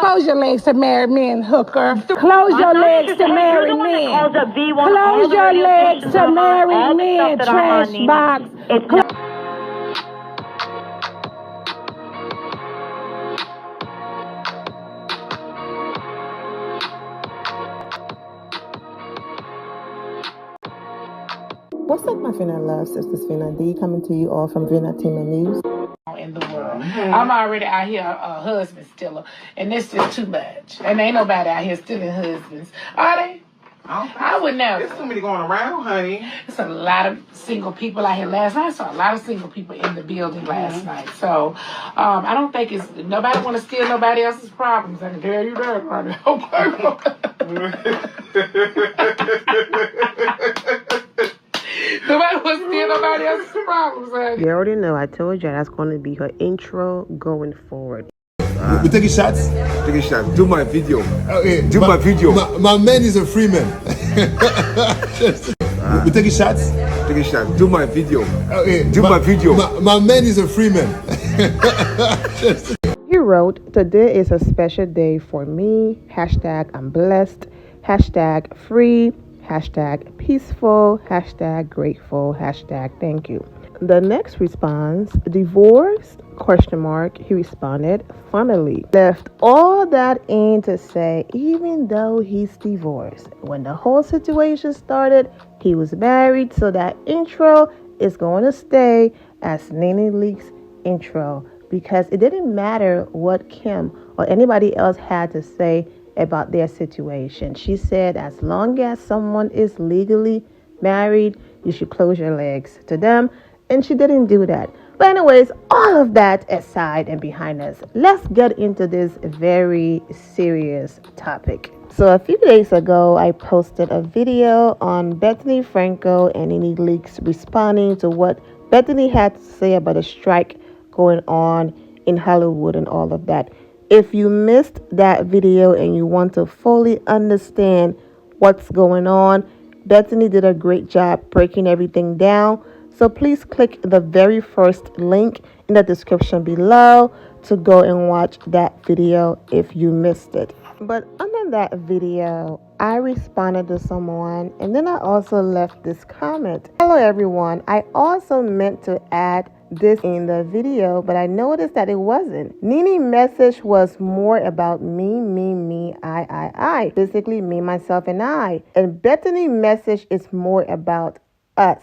Close your legs to marry men, hooker. Close your legs to marry men. Close your legs to marry men, trash box. What's up, my Finna love sisters? Finna D coming to you all from Bethany and Nene. In the world, I'm already out here a husband stiller, and this is too much. And ain't nobody out here stealing husbands, are they? I would never. There's too many going around, honey. There's a lot of single people out here last night. I saw a lot of single people in the building last night. So I don't think nobody want to steal nobody else's problems. I can tell you that, honey. Nobody wants to steal nobody else's problems, honey. You already know. I told you that's going to be her intro going forward. We taking shots? Take a shot. Do my video. Okay. Do my video. My man is a free man. We taking shots? Take a shot. Do my video. Okay. Do my video. My man is a free man. He wrote, "Today is a special day for me. Hashtag I'm blessed. Hashtag free. Hashtag peaceful. Hashtag grateful. Hashtag thank you." The next response, divorced? He responded, funnily. Left all that in to say, even though he's divorced, when the whole situation started, he was married, so that intro is going to stay as Nene Leak's intro, because it didn't matter what Kim or anybody else had to say about their situation. She said, as long as someone is legally married, you should close your legs to them. And she didn't do that. But anyways, all of that aside and behind us, let's get into this very serious topic. So a few days ago, I posted a video on Bethenny Frankel and Nene Leakes responding to what Bethenny had to say about a strike going on in Hollywood and all of that. If you missed that video and you want to fully understand what's going on, Bethenny did a great job breaking everything down. So please click the very first link in the description below to go and watch that video if you missed it. But under that video, I responded to someone, and then I also left this comment. Hello everyone, I also meant to add this in the video, but I noticed that it wasn't. Nene's message was more about me, I. Basically me, myself, and I. And Bethenny's message is more about us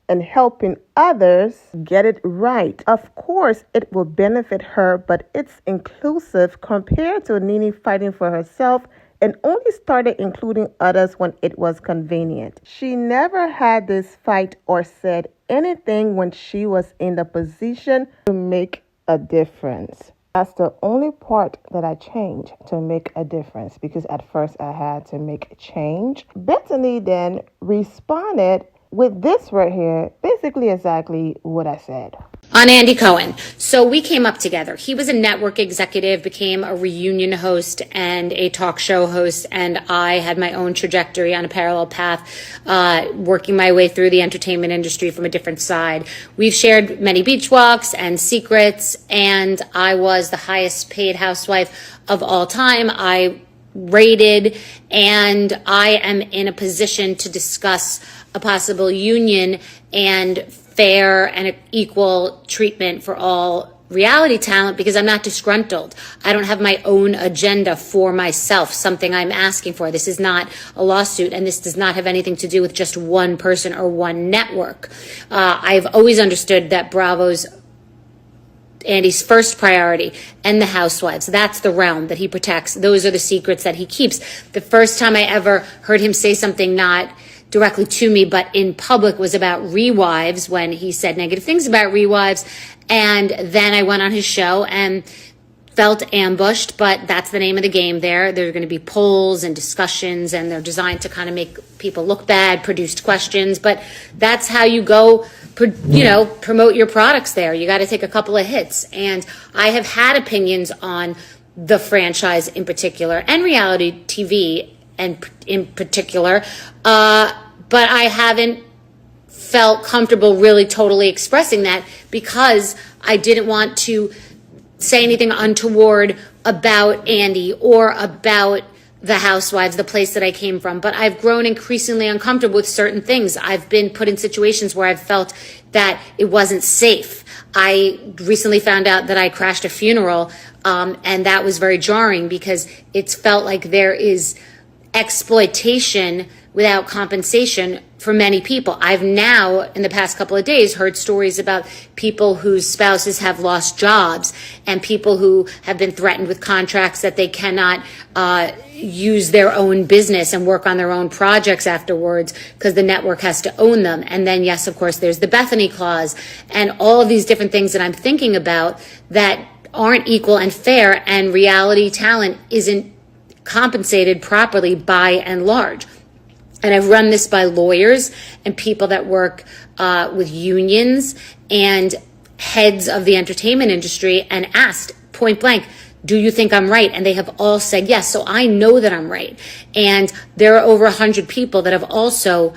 and helping others get it right. Of course, it will benefit her, but it's inclusive compared to Nene fighting for herself and only started including others when it was convenient. She never had this fight or said anything when she was in the position to make a difference. That's the only part that I changed, to make a difference, because at first I had to make a change. Bethenny then responded with this right here, basically exactly what I said. On Andy Cohen. So we came up together. He was a network executive, became a reunion host and a talk show host, and I had my own trajectory on a parallel path, working my way through the entertainment industry from a different side. We've shared many beach walks and secrets, and I was the highest paid housewife of all time. I rated, and I am in a position to discuss a possible union and fair and equal treatment for all reality talent, because I'm not disgruntled. I don't have my own agenda for myself, something I'm asking for. This is not a lawsuit, and this does not have anything to do with just one person or one network. I've always understood that Bravo's Andy's first priority and the housewives. That's the realm that he protects. Those are the secrets that he keeps. The first time I ever heard him say something not directly to me, but in public, was about rewives, when he said negative things about rewives. And then I went on his show and felt ambushed, but that's the name of the game there. There are going to be polls and discussions, and they're designed to kind of make people look bad, produced questions, but that's how you go, promote your products there. You got to take a couple of hits. And I have had opinions on the franchise in particular, and reality TV and in particular, but I haven't felt comfortable really totally expressing that, because I didn't want to say anything untoward about Andy or about the housewives, the place that I came from, but I've grown increasingly uncomfortable with certain things. I've been put in situations where I've felt that it wasn't safe. I recently found out that I crashed a funeral, and that was very jarring because it's felt like there is exploitation without compensation for many people. I've now, in the past couple of days, heard stories about people whose spouses have lost jobs and people who have been threatened with contracts that they cannot use their own business and work on their own projects afterwards because the network has to own them. And then, yes, of course, there's the Bethenny clause and all of these different things that I'm thinking about that aren't equal and fair, and reality talent isn't compensated properly by and large. And I've run this by lawyers and people that work with unions and heads of the entertainment industry and asked point blank, do you think I'm right? And they have all said yes. So I know that I'm right. And there are over 100 people that have also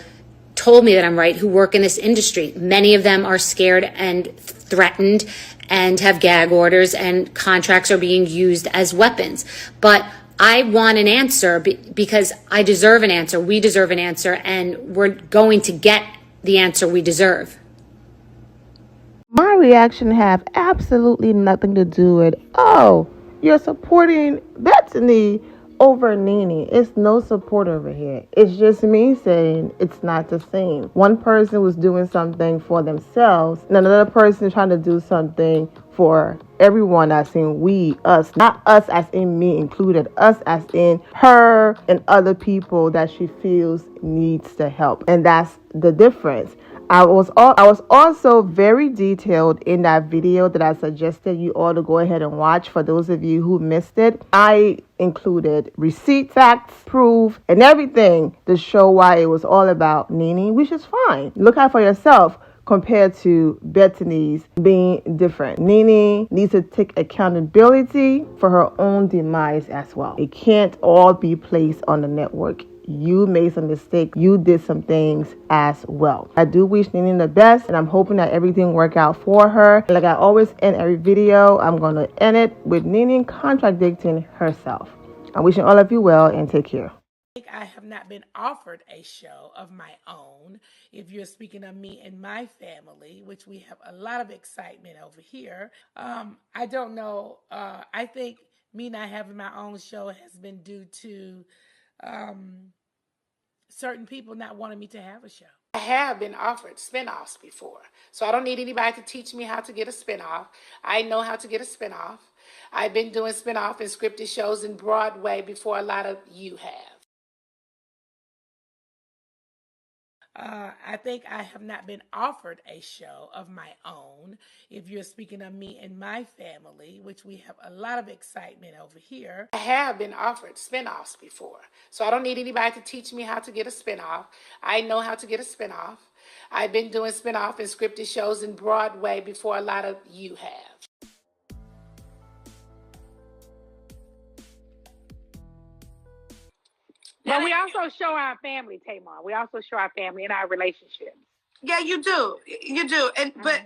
told me that I'm right who work in this industry. Many of them are scared and threatened and have gag orders, and contracts are being used as weapons. But I want an answer because I deserve an answer. We deserve an answer, and we're going to get the answer we deserve. My reaction have absolutely nothing to do with, oh, you're supporting Bethany over Nene. It's no support over here. It's just me saying it's not the same. One person was doing something for themselves, and another person is trying to do something for everyone, as in we, us, not us as in me included, us as in her and other people that she feels needs the help. And that's the difference. I was also very detailed in that video that I suggested you all to go ahead and watch. For those of you who missed it, I included receipts, facts, proof, and everything to show why it was all about Nene, which is fine. Look out for yourself compared to Bethenny's being different. Nene needs to take accountability for her own demise as well. It can't all be placed on the network. You made some mistakes. You did some things as well. I do wish Nene the best, and I'm hoping that everything work out for her. Like I always end every video, I'm going to end it with Nene contradicting herself. I'm wishing all of you well, and take care. I have not been offered a show of my own. If you're speaking of me and my family, which we have a lot of excitement over here, I don't know. I think me not having my own show has been due to certain people not wanting me to have a show. I have been offered spinoffs before, so I don't need anybody to teach me how to get a spinoff. I know how to get a spinoff. I've been doing spinoff and scripted shows in Broadway before a lot of you have. I think I have not been offered a show of my own. If you're speaking of me and my family, which we have a lot of excitement over here, I have been offered spinoffs before. So I don't need anybody to teach me how to get a spinoff. I know how to get a spinoff. I've been doing spinoff and scripted shows in Broadway before a lot of you have. But we also show our family, Tamar. We also show our family and our relationships. Yeah, you do. You do. And but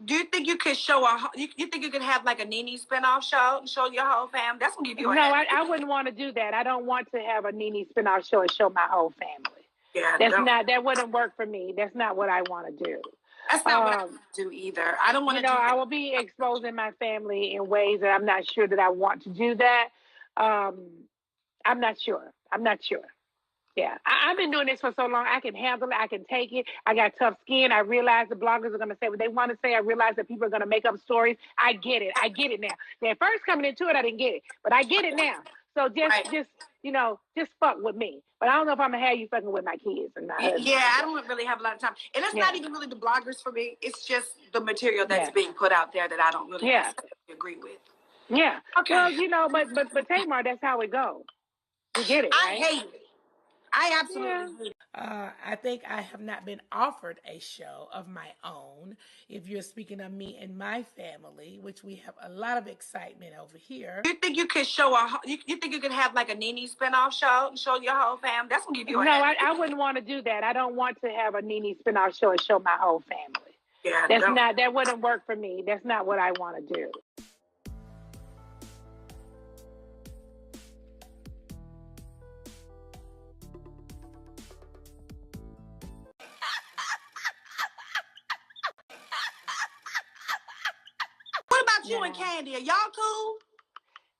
do you think you could show you think you could have like a Nene spinoff show and show your whole family? That's gonna give you I wouldn't want to do that. I don't want to have a Nene spinoff show and show my whole family. Yeah, that wouldn't work for me. That's not what I want to do. That's not what I want to do either. I don't want to do that. I will be exposing my family in ways that I'm not sure that I want to do that. I'm not sure. Yeah, I've been doing this for so long. I can handle it. I can take it. I got tough skin. I realize the bloggers are going to say what they want to say. I realize that people are going to make up stories. I get it. Now. At first coming into it, I didn't get it, but I get it now. So just fuck with me. But I don't know if I'm going to have you fucking with my kids or not. Yeah, I don't really have a lot of time. And it's not even really the bloggers for me. It's just the material that's being put out there that I don't really agree with. Yeah. Okay. Well, but Tamar, that's how it goes. You get it, right? I hate it. I absolutely hate it. I think I have not been offered a show of my own. If you're speaking of me and my family, which we have a lot of excitement over here. Do you think you could you think you could have like a Nene spinoff show and show your whole family? That's gonna give you I wouldn't want to do that. I don't want to have a Nene spinoff show and show my whole family. Yeah, that wouldn't work for me. That's not what I want to do. you and Kandi? Are y'all cool?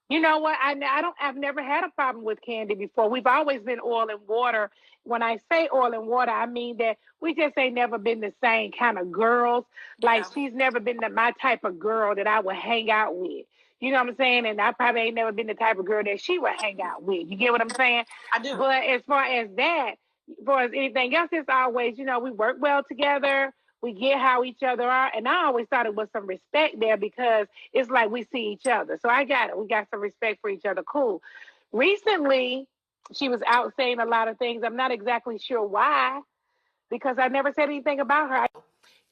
You know what? I've never had a problem with Kandi before. We've always been oil and water. When I say oil and water, I mean that we just ain't never been the same kind of girls. Like she's never been my type of girl that I would hang out with. You know what I'm saying? And I probably ain't never been the type of girl that she would hang out with. You get what I'm saying? I do. But as far as anything else, it's always, we work well together. We get how each other are. And I always thought it was some respect there because it's like we see each other. So I got it. We got some respect for each other. Cool. Recently, she was out saying a lot of things. I'm not exactly sure why, because I never said anything about her.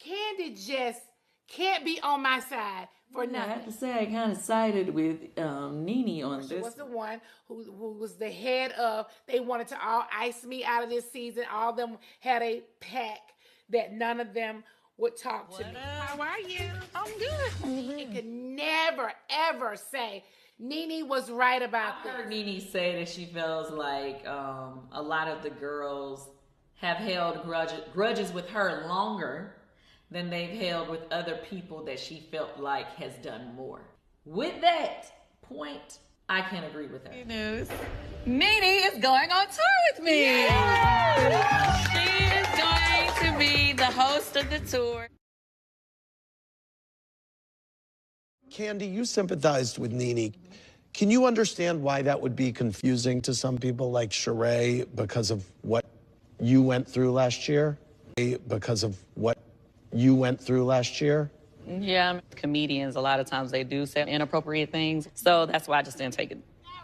Kandi just can't be on my side for nothing. I have to say I kind of sided with Nene on this. She was the one who was the head of, they wanted to all ice me out of this season. All of them had a pact that none of them would talk to me. How are you? I'm good. He could never, ever say Nene was right about this. I heard Nene say that she feels like a lot of the girls have held grudges with her longer than they've held with other people that she felt like has done more. With that point, I can agree with her. Good news. Nene is going on tour with me. Yeah. She is going to be the host of the tour. Kandi, you sympathized with Nene. Can you understand why that would be confusing to some people like Sheree because of what you went through last year? Yeah, comedians, a lot of times they do say inappropriate things. So that's why I just didn't take it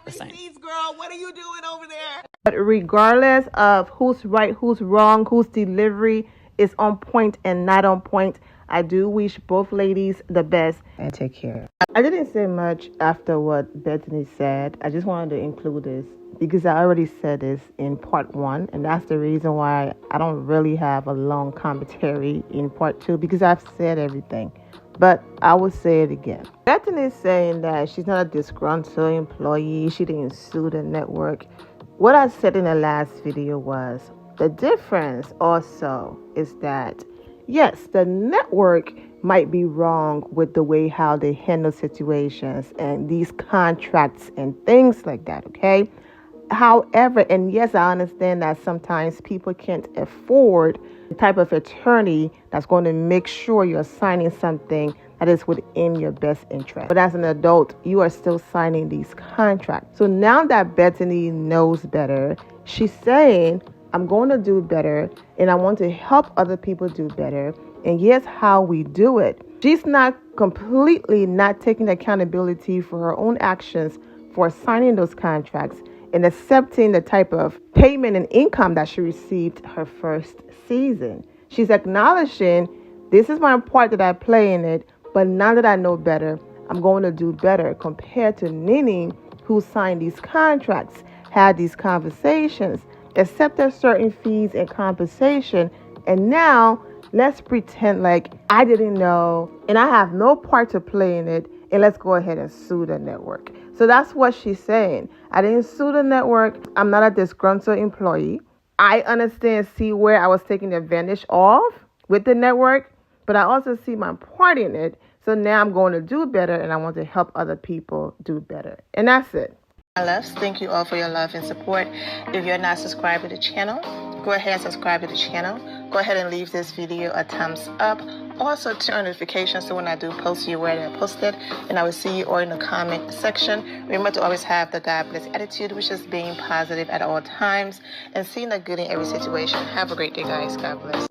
the same. Girl, what are you doing over there? But regardless of who's right, who's wrong, whose delivery is on point and not on point, I do wish both ladies the best and take care. I didn't say much after what Bethenny said. I just wanted to include this because I already said this in part 1, and that's the reason why I don't really have a long commentary in part 2, because I've said everything. But I will say it again. Bethenny is saying that she's not a disgruntled employee. She didn't sue the network. What I said in the last video was the difference also is that, yes, the network might be wrong with the way how they handle situations and these contracts and things like that, okay? However, and yes, I understand that sometimes people can't afford the type of attorney that's going to make sure you're signing something that is within your best interest. But as an adult, you are still signing these contracts. So now that Bethenny knows better, she's saying, I'm going to do better and I want to help other people do better. And here's how we do it. She's not completely not taking accountability for her own actions for signing those contracts and accepting the type of payment and income that she received her first season. She's acknowledging, this is my part that I play in it, but now that I know better, I'm going to do better, compared to Nene, who signed these contracts, had these conversations, accepted certain fees and compensation, and now let's pretend like I didn't know and I have no part to play in it, and let's go ahead and sue the network. So that's what she's saying. I didn't sue the network. I'm not a disgruntled employee. I understand, see where I was taking advantage of with the network, but I also see my part in it. So now I'm going to do better, and I want to help other people do better. And that's it. My loves, thank you all for your love and support. If you're not subscribed to the channel, go ahead and subscribe to the channel. Go ahead and leave this video a thumbs up. Also turn on notifications so when I do post, you're aware that I posted. And I will see you all in the comment section. Remember to always have the God bless attitude, which is being positive at all times and seeing the good in every situation. Have a great day, guys. God bless.